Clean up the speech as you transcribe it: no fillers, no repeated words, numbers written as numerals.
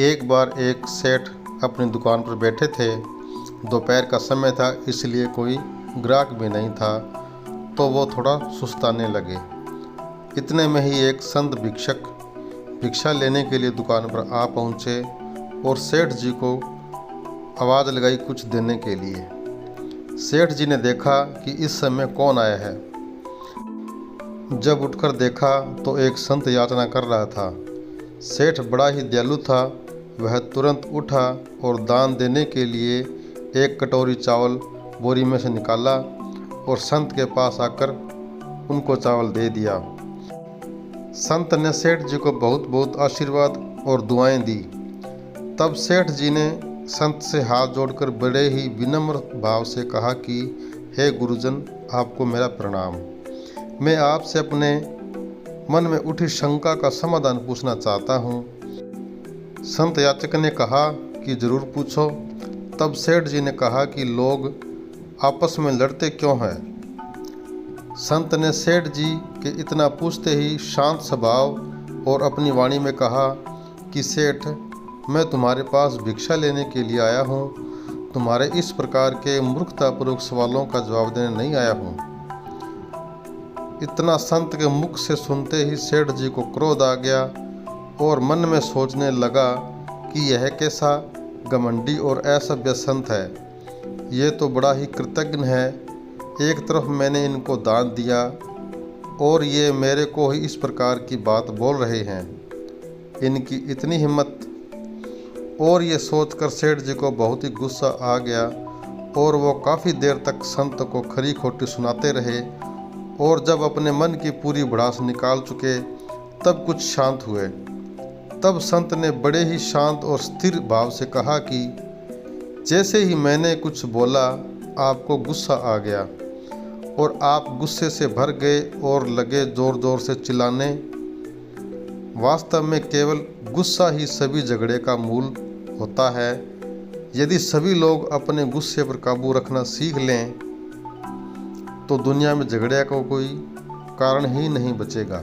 एक बार एक सेठ अपनी दुकान पर बैठे थे। दोपहर का समय था, इसलिए कोई ग्राहक भी नहीं था, तो वो थोड़ा सुस्ताने लगे। इतने में ही एक संत भिक्षक भिक्षा लेने के लिए दुकान पर आ पहुँचे और सेठ जी को आवाज़ लगाई कुछ देने के लिए। सेठ जी ने देखा कि इस समय कौन आया है। जब उठकर देखा तो एक संत याचना कर रहा था। सेठ बड़ा ही दयालु था। वह तुरंत उठा और दान देने के लिए एक कटोरी चावल बोरी में से निकाला और संत के पास आकर उनको चावल दे दिया। संत ने सेठ जी को बहुत बहुत आशीर्वाद और दुआएं दी। तब सेठ जी ने संत से हाथ जोड़कर बड़े ही विनम्र भाव से कहा कि हे गुरुजन, आपको मेरा प्रणाम। मैं आपसे अपने मन में उठी शंका का समाधान पूछना चाहता हूँ। संत याचक ने कहा कि जरूर पूछो। तब सेठ जी ने कहा कि लोग आपस में लड़ते क्यों हैं? संत ने सेठ जी के इतना पूछते ही शांत स्वभाव और अपनी वाणी में कहा कि सेठ, मैं तुम्हारे पास भिक्षा लेने के लिए आया हूँ। तुम्हारे इस प्रकार के मूर्खतापूर्वक सवालों का जवाब देने नहीं आया हूँ। इतना संत के मुख से सुनते ही सेठ जी को क्रोध आ गया और मन में सोचने लगा कि यह कैसा घमंडी और असभ्य संत है। ये तो बड़ा ही कृतज्ञ है। एक तरफ मैंने इनको दान दिया और ये मेरे को ही इस प्रकार की बात बोल रहे हैं। इनकी इतनी हिम्मत। और ये सोचकर सेठ जी को बहुत ही गुस्सा आ गया और वो काफ़ी देर तक संत को खरी खोटी सुनाते रहे और जब अपने मन की पूरी भड़ास निकाल चुके तब कुछ शांत हुए। तब संत ने बड़े ही शांत और स्थिर भाव से कहा कि जैसे ही मैंने कुछ बोला आपको गुस्सा आ गया और आप गुस्से से भर गए और लगे ज़ोर ज़ोर से चिल्लाने। वास्तव में केवल गुस्सा ही सभी झगड़े का मूल होता है। यदि सभी लोग अपने गुस्से पर काबू रखना सीख लें तो दुनिया में झगड़े का कोई कारण ही नहीं बचेगा।